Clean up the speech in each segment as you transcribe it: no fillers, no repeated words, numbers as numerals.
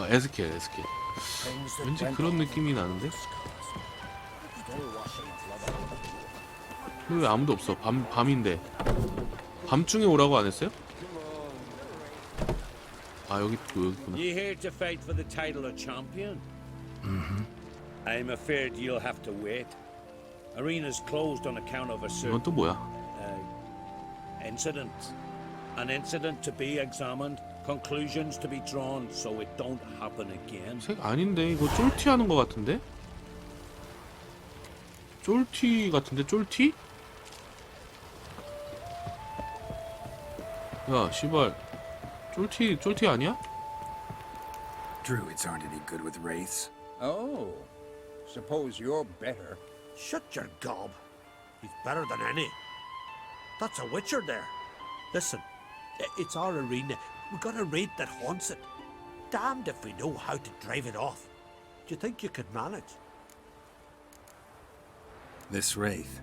아, 에스켈. 왠지 그런 느낌이 나는데? 왜 아무도 없어? 밤인데. 밤중에 오라고 안 했어요? 아, 여기구나. You here to fight for the title of champion? I'm afraid you'll have to wait. Arena's closed on account of a 이건 certain 또 뭐야? incident. An incident to be examined, conclusions to be drawn, so it don't happen again. 색 아닌데? 이거 쫄티 하는 거 같은데? 쫄티 같은데? 쫄티? 야, 씨발. 쫄티 아니야? Druids aren't any good with wraiths. Oh, suppose you're better. Shut your gob. He's better than any. That's a witcher there. Listen, it's our arena. We've got a wraith that haunts it. Damned if we know how to drive it off. Do you think you could manage? This wraith,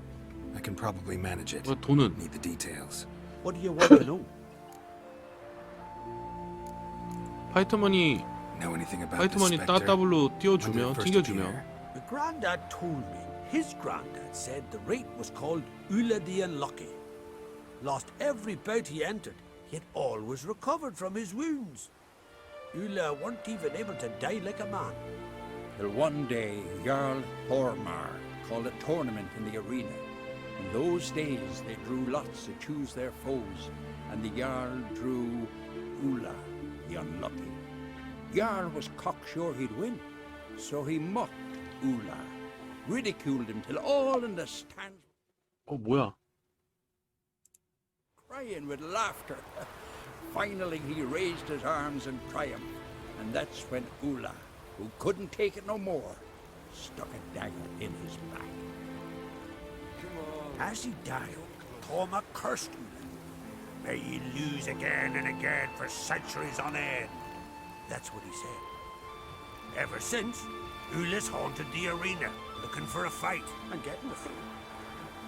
I can probably manage it. 돈은? Need the details. What do you want to know? 파이터머니 Know anything about the specter? 따따블로 When did it 띄워주면 first 튕겨주면 appear? My granddad told me his granddad said the wraith was called Ula the Unlucky. Lost every bout he entered, yet always recovered from his wounds. Ula weren't even able to die like a man. Till one day, Jarl Hormar called a tournament in the arena. In those days, they drew lots to choose their foes, and the Jarl drew Ula, the Unlucky. Jarl was cocksure he'd win, so he mocked Ula, ridiculed him till all in the stands 뭐야? crying with laughter. Finally, he raised his arms in triumph, and that's when Ula, who couldn't take it no more, stuck a dagger in his back. As he died, Thoma cursed Ula. May ye lose again and again for centuries on end. That's what he said. Ever since, Ula's haunted the arena, looking for a fight and getting a few.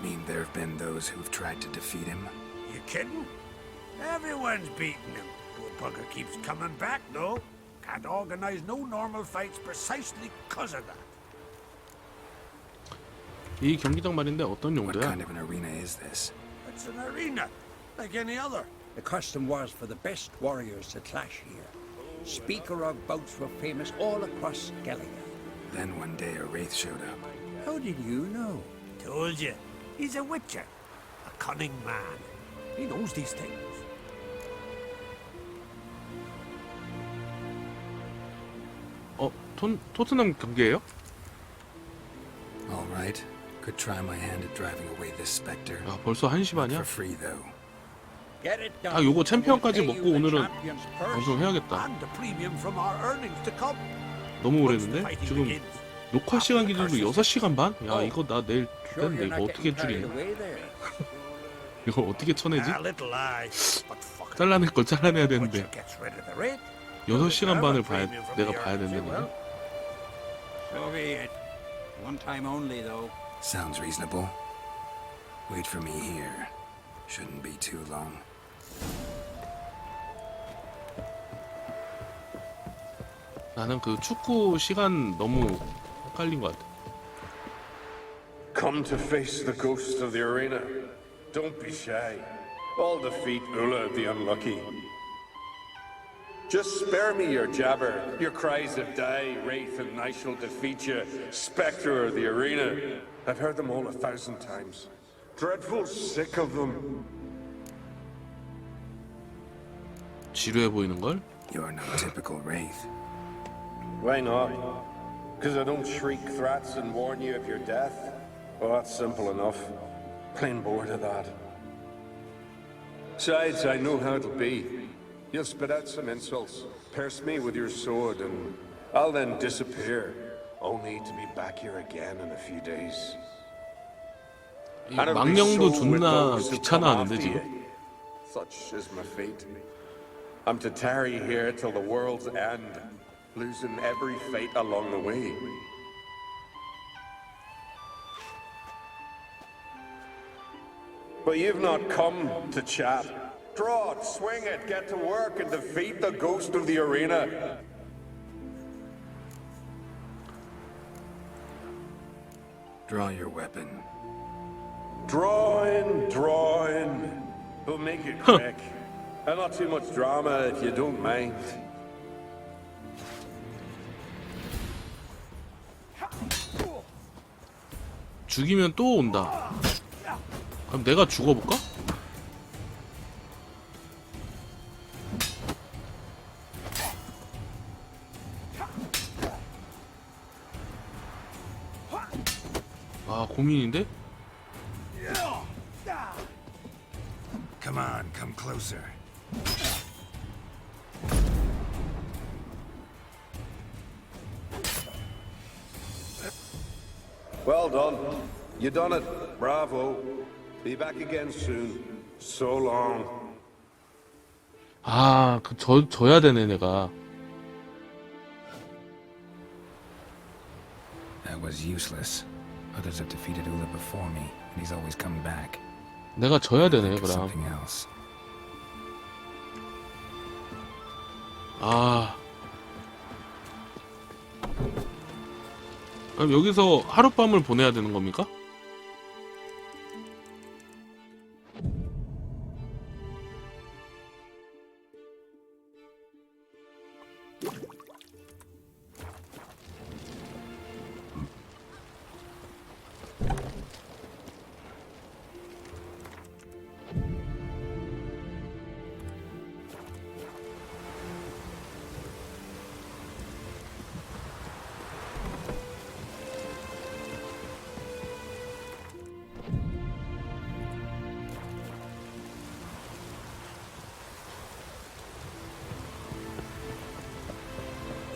Mean there have been those who've tried to defeat him? You kidding? Everyone's beating him. Poor bugger keeps coming back, though. Can't organize no normal fights precisely because of that. 이 경기장 말인데 어떤 What 용도야? kind of an arena is this? It's an arena, like any other. The custom was for the best warriors to clash here. Speaker of bouts were famous all across Skellige. Then one day a wraith showed up. How did you know? Told you, he's a witcher, a cunning man. He knows these things. 토트넘 경기예요? All right. Could try my hand at driving away this specter. 야, 벌써 1시 Not 반이야? for free though. Get it done. 아, 요거 챔피언까지 We'll 먹고 pay you the 오늘은 champion's purse. 방송해야겠다. And the premium from our earnings to come. 너무 Once the 오래됐는데? fighting 지금 begins. 녹화 시간 기준으로 6시간 반? 야, 이거 나 내일 Sure, 됐는데 you're 이거 not 어떻게 getting carried 줄이냐? away there. 이거 어떻게 쳐내지? A little lie, but fuck it. 잘라낼 걸 잘라내야 Witcher 되는데 gets rid of the rate. 6시간 반을 내가 봐야 된다는 Well, 거야? So be it. One time only, though. Sounds reasonable. Wait for me here. Shouldn't be too long. 나는 그 축구 시간 너무 헷갈린 것 같아. Come to face the ghost of the arena. Don't be shy. I'll defeat Ula the Unlucky. Just spare me your jabber, your cries of die, wraith, and I shall defeat you, spectre of the arena. I've heard them all 1,000 times. Dreadful sick of them. 지루해 보이는 걸? You're no typical wraith. Why not? Because I don't shriek threats and warn you of your death? Well, that's simple enough. Plain bored of that. Besides, I know how it'll be. You'll spit out some insults, pierce me with your sword, and I'll then disappear, only to be back here again in a few days. 이 망령도 존나 귀찮아하는데 지금. Such is my fate. I'm to tarry here till the world's end, losing every fate along the way. But you've not come to chat. Draw it, swing it, get to work and defeat the ghost of the arena. Draw your weapon. Drawing. But make it quick. And not too much drama if you don't mind. 죽이면 또 온다. 그럼 내가 죽어볼까? 아, 고민인데? Come on, come closer. Well done. You done it. Bravo. Be back again soon. So long. 아, 져야 되네, 내가. That was useless. Others have defeated Ula before me, and he's always come back. 내가 져야 되네, 그럼. Something else. 아. 그럼 여기서 하룻밤을 보내야 되는 겁니까?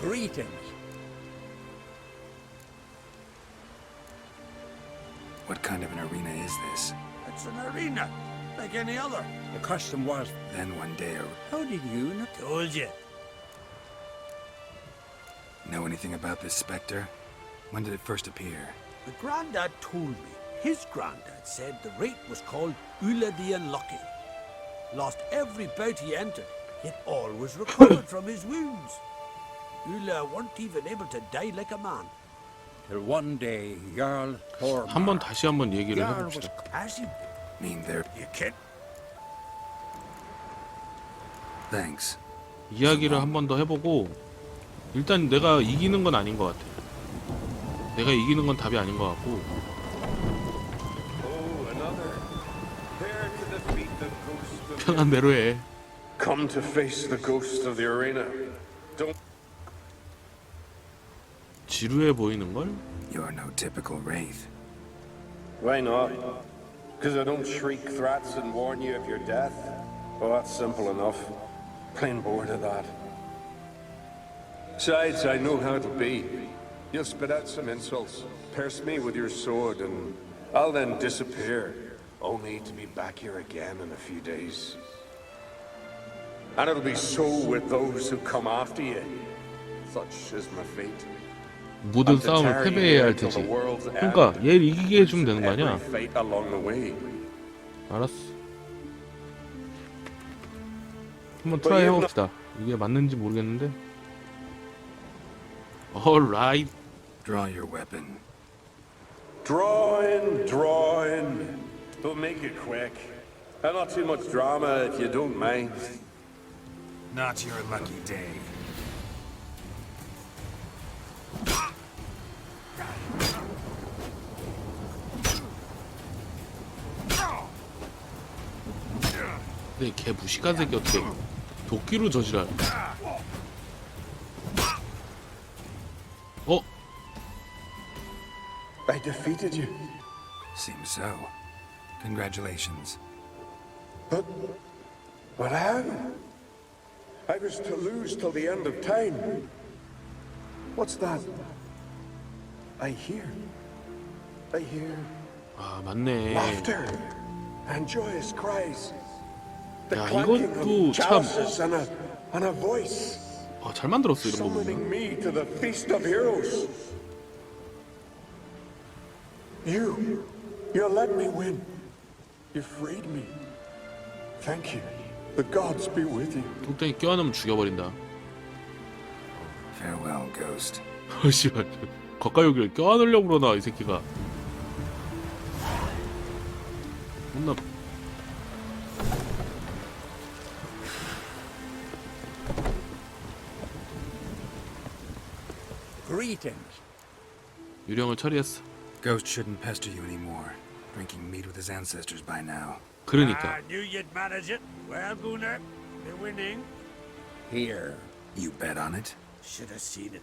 Greetings. What kind of an arena is this? It's an arena, like any other. The custom was. Then one day, How did you not? Told you. know anything about this specter? When did it first appear? The Grandad told me. His Grandad said the rate was called Ula the Unlucky. Lost every bout he entered, yet always recovered from his wounds. Ula weren't even able to die like a man. Till one day, Jarl Hormar. 한번 다시 한번 얘기를 Jarl was 해봅시다. Passing, Mean there. you kid. Thanks. 이야기를 한 번 더 해보고 일단 내가 이기는 건 아닌 것 같아. 내가 이기는 건 답이 아닌 것 같고. Oh, another. Here to defeat the ghost of 편한 대로 해. Come to face the ghost of the arena. Don't 지루해 보이는 걸? You're no typical wraith. Why not? Because I don't shriek threats and warn you of your death? Well, that's simple enough. Plain bored of that. Besides, I know how it'll be. You'll spit out some insults, pierce me with your sword, and I'll then disappear, only to be back here again in a few days. And it'll be so with those who come after you. Such is my fate. 모든 싸움을 패배해야 할 테지. 그러니까 얘를 이기게 해주면 되는 거 아니야? 알았어. 한번 트라이 해봅시다. 이게 맞는지 모르겠는데. Alright. Draw your weapon. Drawing. But make it quick. And not too much drama if you don't mind. Not your lucky day. 근데 걔 무식한 새끼 어떻게 도끼로 저지랄. 어? I defeated you. Seems so. Congratulations. But how? I was to lose till the end of time. What's that? I hear 아, 맞네. laughter and joyous cries. The 야, clanking 이것도 of 참 chalices and a voice 아, 잘 만들었어 이런 거 보면. summoning me to the feast of heroes. You let me win. You freed me. Thank you. The gods be with you. 뚱땡이 껴안으면 죽여버린다. Farewell, ghost. 씨발 가까이 오길 껴안으려고 그러나 이 새끼가. 존나 Greetings. 유령을 처리했어. Ghost shouldn't pester you anymore. Drinking meat with his ancestors by now. 그러니까 I knew you'd manage it. Well, Gunnar, you're winning. Here. You bet on it? Should have seen it.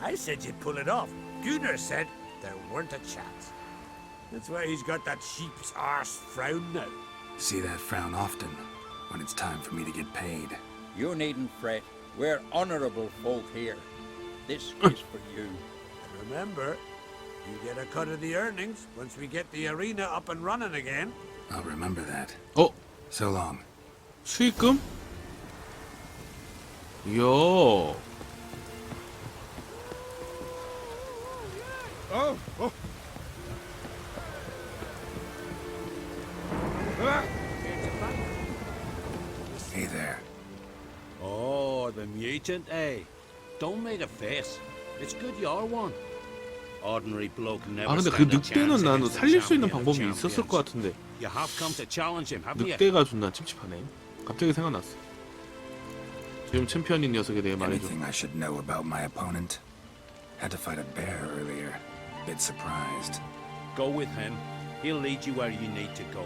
I said you'd pull it off. Gunnar said there weren't a chance. That's why he's got that sheep's arse frown now. See that frown often when it's time for me to get paid. You needn't fret. We're honorable folk here. This is for you. Remember, you get a cut of the earnings once we get the arena up and running again. I'll remember that. 어? So long. 수익금? 이야. Hey there. Oh, the mutant, eh? Don't make a face. It's good you're one. Ordinary bloke never 아 근데 그 stand a chance 늑대는 나는 against the 살릴 수 있는 champion of 방법이 있었을 champions. 것 같은데 You have come to challenge him, haven't you? 늑대가 존나 찝찝하네. 갑자기 생각났어. 지금 챔피언인 녀석에 대해 말해줘. Anything I should know about my opponent? Had to fight a bear earlier. Bit surprised. Go with him. He'll lead you where you need to go.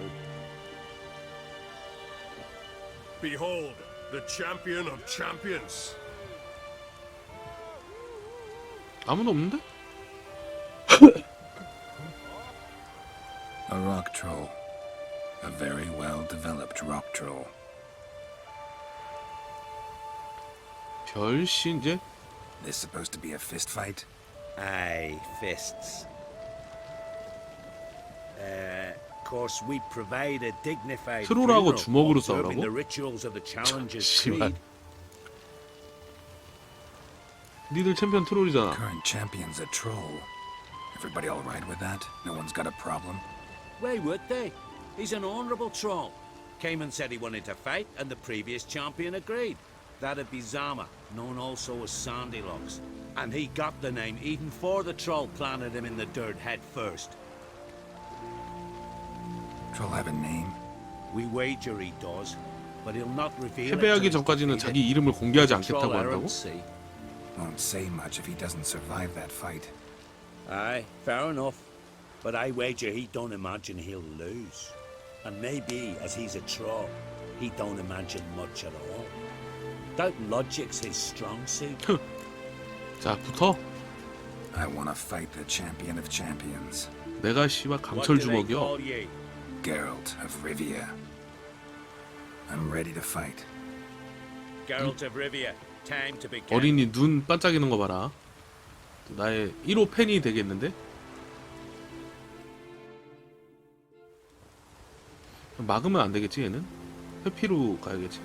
Behold, the champion of champions. 아무도 없는데? A rock troll. A very well-developed rock troll. 별신제? This supposed to be a fist fight? Aye, fists. Of course, we provide a dignified 트롤하고 funeral, 주먹으로 observing 싸우라고? the rituals of the challenger's 씨발. creed. 니들 챔피언 트롤이잖아. Current champion's a troll. Everybody all right with that? No one's got a problem? Why would they? He's an honourable troll. Came and said he wanted to fight, and the previous champion agreed. That'd be Zama, known also as Sandylocks. And he got the name even before the troll planted him in the dirt head first. Troll have a name? We wager he does, but he'll not reveal it 패배하기 till he's 전까지는 defeated. 자기 이름을 공개하지 The troll 않겠다고 한다고? errants see. Won't say much if he doesn't survive that fight. Aye, fair enough. But I wager he don't imagine he'll lose. And maybe, as he's a troll, he don't imagine much at all. Doubt logic's his strong suit. 자, 붙어. I want to fight the champion of champions. 내가 씨발 What 강철 do they 주먹이요. call ye? Geralt of Rivia. I'm ready to fight. Geralt of Rivia. Time to begin. 어린이 눈 반짝이는 거 봐라. 나의 1호 팬이 되겠는데? 막으면 안 되겠지 얘는? 회피로 가야겠지.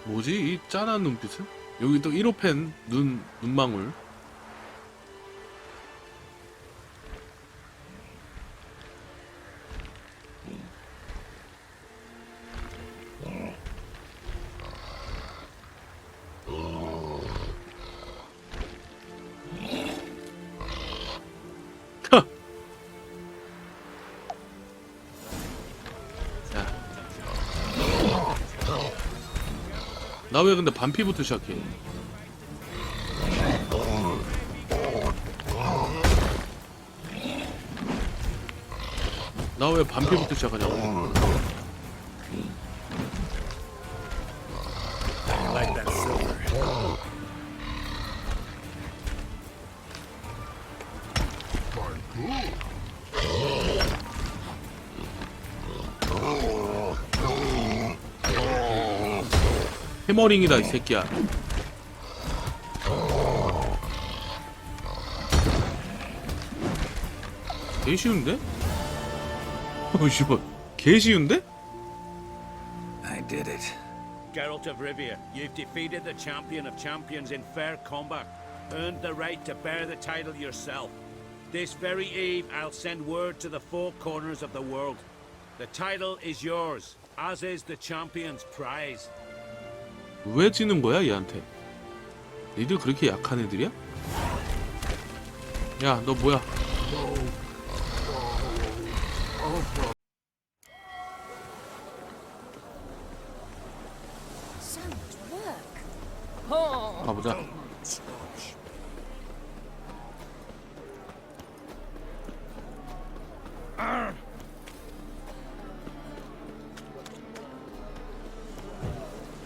뭐지 이 짠한 눈빛은? 여기 또 1호 팬 눈망울. 나 왜 근데 반피부터 시작해? 나 왜 반피부터 시작하냐고? Like that silver. 해머링이다 이 새끼야. 개 쉬운데? 씨발 개 쉬운데? I did it. Geralt of Rivia, you've defeated the champion of champions in fair combat. Earned the right to bear the title yourself. This very eve, I'll send word to the four corners of the world. The title is yours, as is the champion's prize. 왜 지는 거야 얘한테? 니들 그렇게 약한 애들이야? 야, 너 뭐야? So much work. 가보자.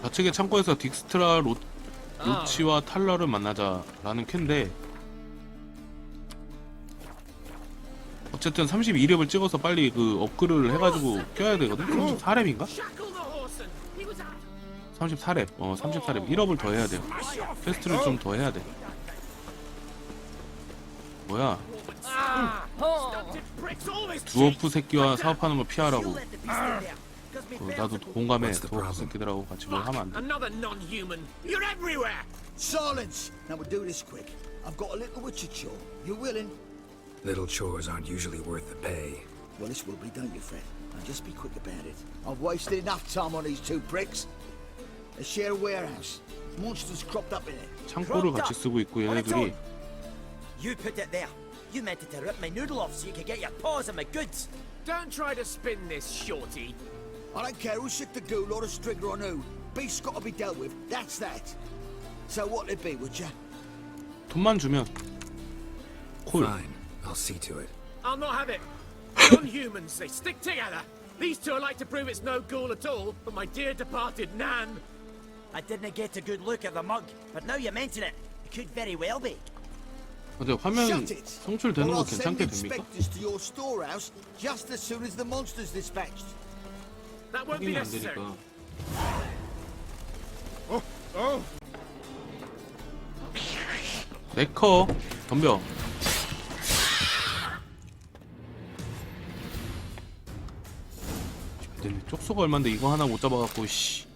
좌측의 창고에서 딕스트라 로치와 탈러를 만나자라는 캔데, 어쨌든 32렙을 찍어서 빨리 그 업그레이드를 해가지고 껴야 되거든? 34렙인가? 34렙, 34렙 1업을 더 해야 돼요. 퀘스트를 좀 더 해야 돼. 뭐야? 두어프 새끼와 사업하는 걸 피하라고. 나도 공감해. 두어프 새끼들하고 같이 뭘 하면 안 돼. Another non-human. You're everywhere. Silence! Now we'll do this quick. I've got a little witcher chore. You willing? Little chores aren't usually worth the pay. Well, this will be, don't you, Fred? Now just be quick about it. I've wasted enough time on these two pricks. They share a warehouse. Monsters cropped up in it. 창고를 같이 쓰고 있고 얘네들이 You put it there. You meant it to rip my noodle off so you could get your paws on my goods. Don't try to spin this, shorty. I don't care who's sick the ghoul or the strigger on who. Beast's got to be dealt with. That's that. So what'll it be, would ya? 돈만 주면 콜. Fine, I'll see to it. I'll not have it. Non-humans, they stick together. These two are like to prove it's no ghoul at all, but my dear departed Nan. I didn't get a good look at the mug, but now you mention it, it could very well be. 근데 화면 Shut it! 성출되는 Or 거 I'll send 괜찮게 됩니까? inspectors to your storehouse just as soon as the monster's dispatched. That won't be 확인이 안 necessary. 되니까. 네커 덤벼. 근데 쪽수가 얼만데 이거 하나 못 잡아갖고 씨.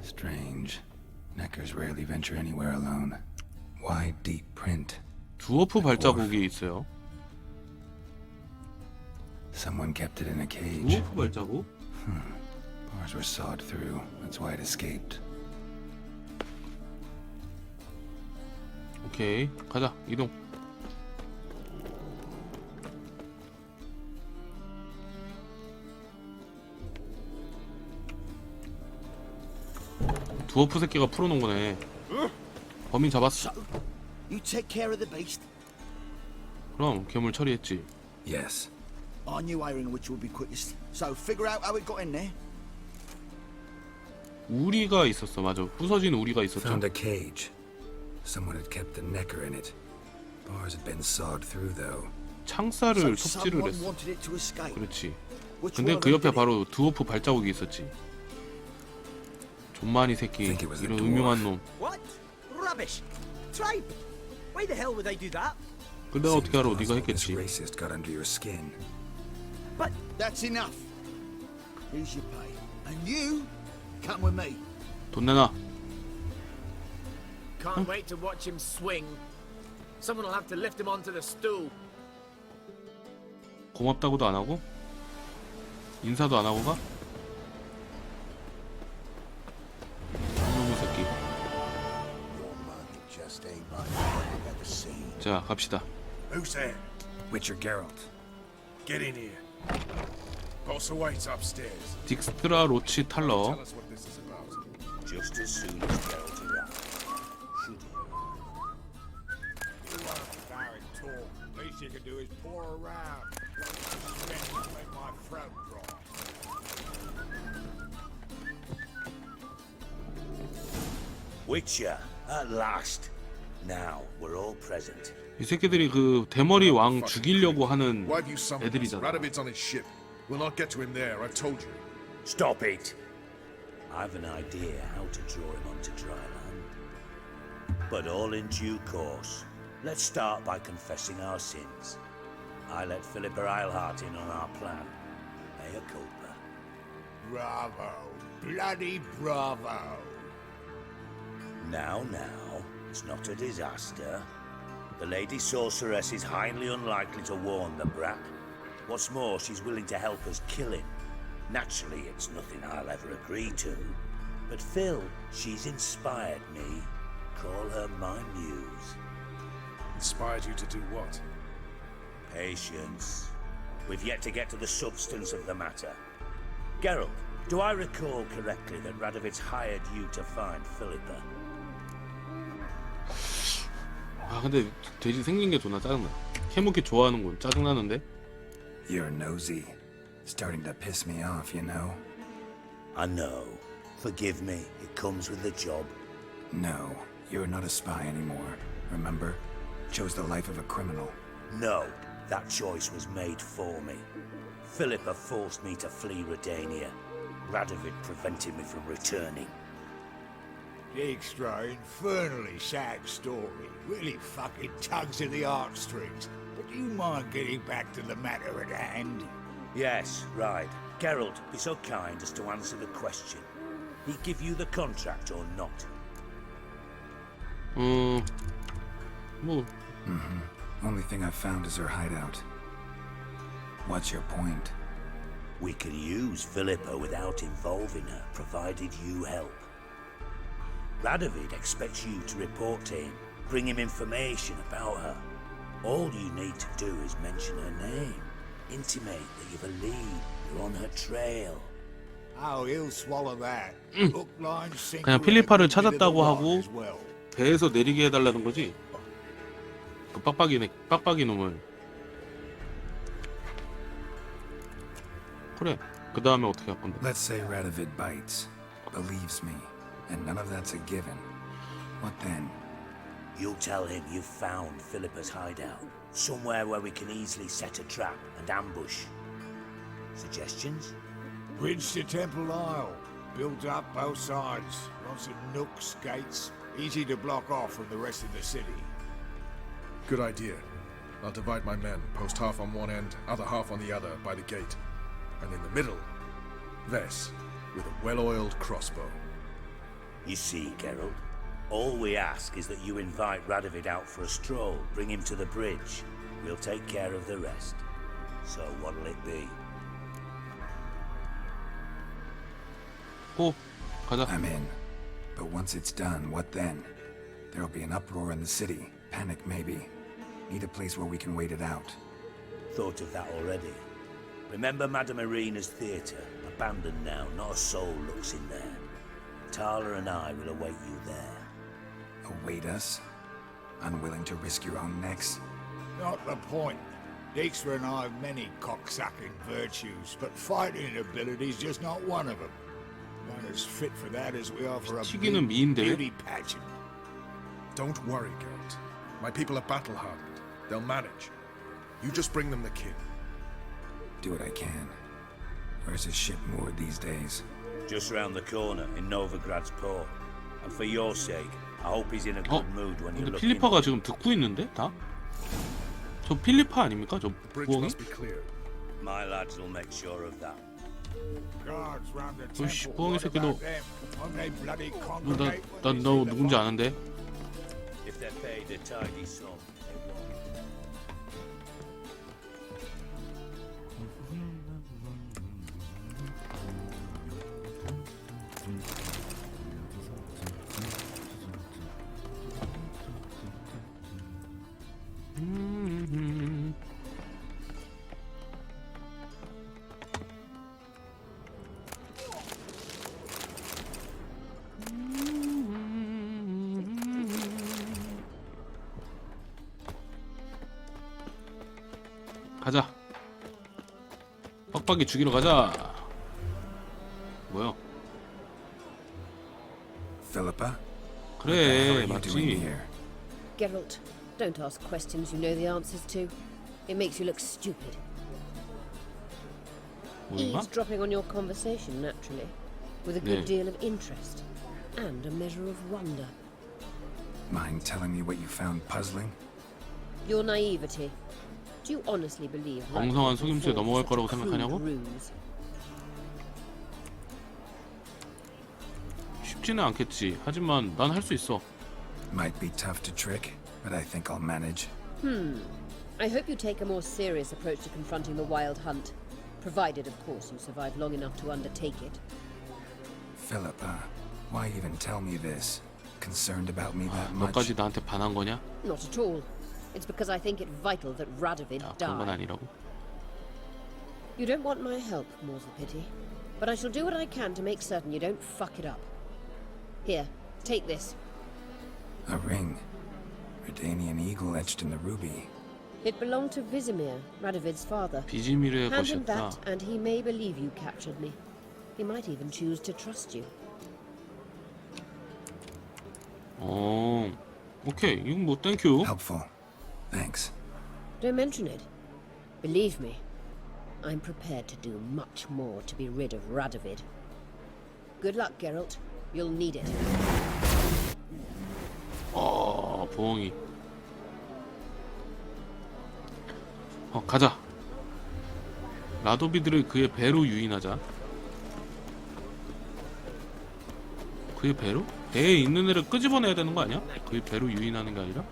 Strange. Neckers rarely venture anywhere alone. Wide, deep print. 두어프 발자국이 있어요. Someone kept it in a cage. 두어프 발자국? Bars were sawed through. That's why it escaped. 오케이 가자 이동. 두어프 새끼가 풀어놓은 거네. 범인 잡았어. You take care of the beast. 그럼 괴물 처리했지. Yes. I knew hiring which would be quickest. So figure out how it got in there. 우리가 있었어. 맞아. 부서진 우리가 있었죠. Found a cage. Someone had kept the necker in it. Bars had been sawed through, though. 창살을 So 톱질을 someone 했어. wanted it to escape. 그렇지. Which 근데 one 그 of 옆에 them did it? 바로 두어프 발자국이 있었지. 존만이 새끼. Think it was the 이런 dwarf. 음흉한 놈. What? Rubbish. Tripe. Why the hell would I do that? 근데 내가 어떻게 알아? Seems 네가 possible this 했겠지. racist got under your skin. But That's enough. Here's your pay. And you come with me. 돈 내놔. Can't wait to watch him swing. Someone will have to lift him onto the stool. 고맙다고도 안 하고? 인사도 안 하고 가? 이놈의 새끼. Your money just ain't like I've ever seen. 자 갑시다. Who's there? Witcher Geralt. Get in here. Boss awaits upstairs. 딕스트라 로치 탈러. Tell us what this is about. Just as soon as Geralt arrived, should he? Very tall. Least you can do is pour around. Make my throat dry. Witcher, at last. Now we're all present. 이 새끼들이 그 대머리 왕 죽이려고 하는 Why have you summoned us? 애들이잖아. Radovid's on his ship. We'll not get to him there, I told you. Stop it! I've an idea how to draw him onto dry land. But all in due course. Let's start by confessing our sins. I let Philippa Eilhart in on our plan. Mea culpa. Bravo. Bloody bravo. Now, it's not a disaster. The Lady Sorceress is highly unlikely to warn the brat. What's more, she's willing to help us kill him. Naturally, it's nothing I'll ever agree to. But Phil, she's inspired me. Call her my muse. Inspired you to do what? Patience. We've yet to get to the substance of the matter. Geralt, do I recall correctly that Radovid's hired you to find Philippa? 아 근데 돼지 생긴 게 존나 짜증나. 캐모키 좋아하는군. 짜증나는데. You're nosy. Starting to piss me off, you know? I know. Forgive me. It comes with the job. No, you're not a spy anymore. Remember? Chose the life of a criminal. No, that choice was made for me. Philippa forced me to flee Redania. Radovid prevented me from returning. Extra infernally sad story. Really fucking tugs at the heartstrings. But do you mind getting back to the matter at hand? Yes, right. Geralt, be so kind as to answer the question. He give you the contract or not? 뭐 Only thing I've found is her hideout. What's your point? We can use Philippa without involving her, provided you help. Radovid expects you to report to him, bring him information about her. All you need to do is mention her name, intimate that you've a lead, you're on her trail. Oh, he'll swallow that. Hook, line, sinker, 그냥 필리파를 and a bit of the 찾았다고 rock 하고 as well. 배에서 내리게 해달라는 거지. 그 빡빡이 놈을. 그래. 그 다음에 어떻게 할 건데? Let's say Radovid bites, believes me, and none of that's a given. What then? You'll tell him you've found Philippa's hideout, somewhere where we can easily set a trap and ambush. Suggestions? Bridge to Temple Isle. Built up both sides. Lots of nooks, gates. Easy to block off from the rest of the city. Good idea. I'll divide my men, post half on one end, other half on the other, by the gate. And in the middle, Vess, with a well-oiled crossbow. You see, Geralt, all we ask is that you invite Radovid out for a stroll, bring him to the bridge. We'll take care of the rest. So what'll it be? 고 가자. I'm in. But once it's done, what then? There'll be an uproar in the city. Panic, maybe. Need a place where we can wait it out. Thought of that already. Remember Madame Irina's theatre? Abandoned now, not a soul looks in there. Tala and I will await you there. Await us? Unwilling to risk your own necks? Not the point. Dijkstra and I have many cocksucking virtues, but fighting ability's just not one of them. Not as fit for that as we are for a 튀기는 미인데. beauty pageant. Don't worry, Geralt. My people are battle-hardened. They'll manage. You just bring them the kid. Do what I can. Where's his ship moored these days? Just round the corner in Novigrad's port. And for your sake, I hope he's in a good mood when you 근데 look 필리파가 지금 듣고 있는데 다? 저 필리파 아닙니까? 저 The bridge 부엉이? must be clear. My lads will make sure of that. Guards round the 어이씨, temple. 부엉이 What 새끼 about them? Won't they bloody congregate when 너 they see the 누군지 fire? 아는데? If they're paid a tidy sum, they won't. 가자. 빡빡이 죽이러 가자. 뭐야? Philippa? What the hell 그래, are you doing 맞지. here? Geralt, don't ask questions you know the answers to. It makes you look stupid. 뭐인가? Eavesdropping on your conversation, naturally, with a 네. good deal of interest and a measure of wonder. Mind telling me what you found puzzling? Your naivety. Do you honestly believe 엉성한 Radovid 속임수에 would fall 넘어갈 for 거라고 such a crude 생각하냐고? ruse? 쉽지는 않겠지. 하지만 난 할 수 있어. Might be tough to trick. but I think I'll manage. I hope you take a more serious approach to confronting the Wild Hunt. Provided, of course, you survive long enough to undertake it. Philip, why even tell me this? Concerned about me that much? 너까지 나한테 반한 거냐? Not at all. It's because I think it vital that Radovid 그런 건 die. 아니라고. You don't want my help, more's the pity. But I shall do what I can to make certain you don't fuck it up. Here, take this. A ring. Redanian eagle etched in the ruby. It belonged to Vizimir, Radovid's father. 비지미르의 Hand him 것이었다. that, and he may believe you captured me. He might even choose to trust you. 오케이. 이건 뭐 땡큐. Helpful. Thanks. Don't mention it. Believe me, I'm prepared to do much more to be rid of Radovid. Good luck, Geralt. You'll need it. 부엉이. 가자. 라도비드를 그의 배로 유인하자. 그의 배로? 배에 있는 애를 끄집어내야 되는 거 아니야? 그의 배로 유인하는 게 아니라?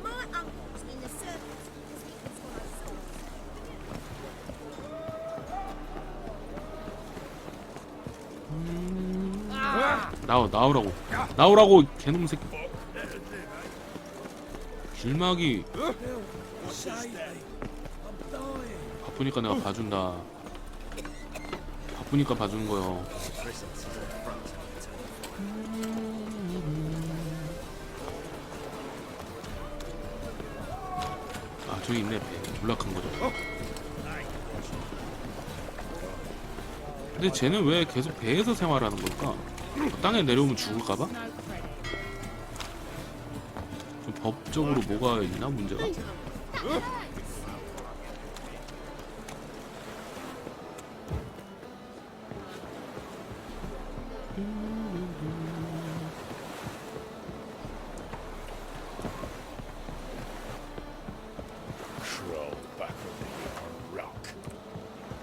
My uncle's in the circus because he was what I saw. 나오라고 개놈 새끼. 길막이 바쁘니까 내가 봐준다. 바쁘니까 봐주는 거요. 저기 있네. 배 졸라 큰 거죠. 근데 쟤는 왜 계속 배에서 생활하는 걸까? 땅에 내려오면 죽을까봐? 좀 법적으로 뭐가 있나 문제가?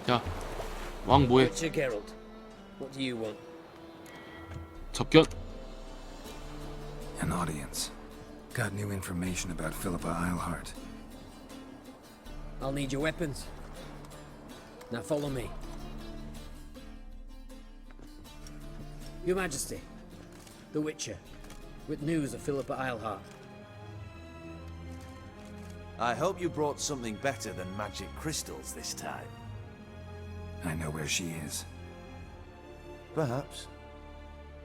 자, 왕 뭐해? Sir Geralt, what do you want? 접견. An audience. Got new information about Philippa Eilhart. I'll need your weapons. Now follow me. Your Majesty, the Witcher, with news of Philippa Eilhart. I hope you brought something better than magic crystals this time. I know where she is. Perhaps.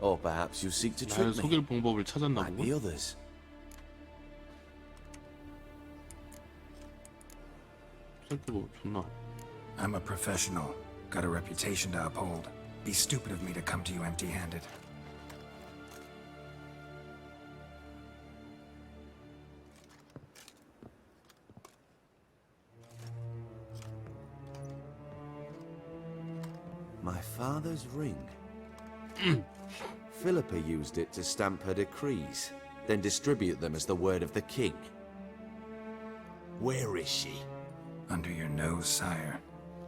Or perhaps you seek to 나를 trick me, 속일 방법을 찾았나 like the 보군. others. 새끼 뭐 존나. I'm a professional. Got a reputation to uphold. Be stupid of me to come to you empty-handed. My father's ring. Philippa used it to stamp her decrees, then distribute them as the word of the king. Where is she? Under your nose, sire.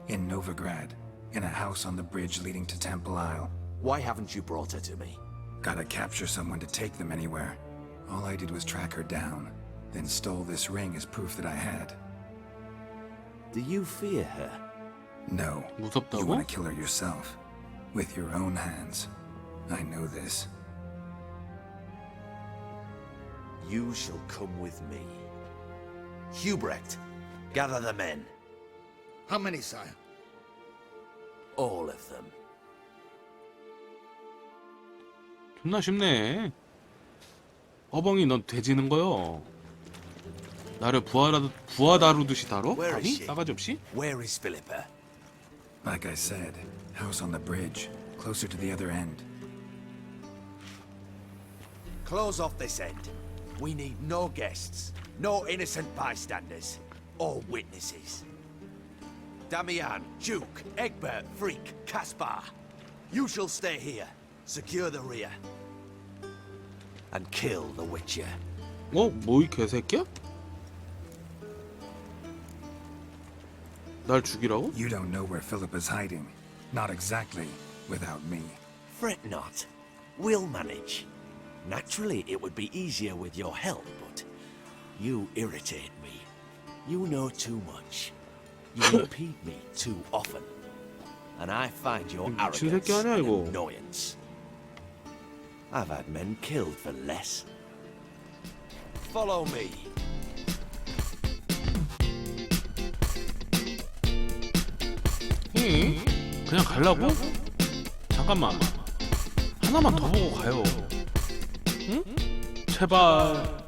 In Novigrad. In a house on the bridge leading to Temple Isle. Why haven't you brought her to me? Gotta capture someone to take them anywhere. All I did was track her down, then stole this ring as proof that I had. Do you fear her? No. You 무섭다고? want to kill her yourself. With your own hands. I know this. You shall come with me. Hubrecht, gather the men. How many, sire? All of them. 존나 쉽네. 어벙이 넌 돼지는 거요. 나를 부하 다루듯이 다뤄? Where is 감히? she? 싸가지 없이? Where is Philippa? Like I said, house on the bridge. Closer to the other end. Close off this end. We need no guests, no innocent bystanders, or witnesses. Damian, Duke, Egbert, Freak, Caspar. You shall stay here, secure the rear, and kill the Witcher. 뭐 이 개새끼야? 날 죽이라고? You don't know where Philippa's hiding. Not exactly without me. Fret not. We'll manage. Naturally, it would be easier with your help, but you irritate me. You know too much. You impede me too often. And I find your 미친 arrogance 새끼 아니야, an 이거. annoyance. I've had men killed for less. Follow me. 그냥 가려고? 잠깐만. 하나만 더 보고 가요. 응? 제발.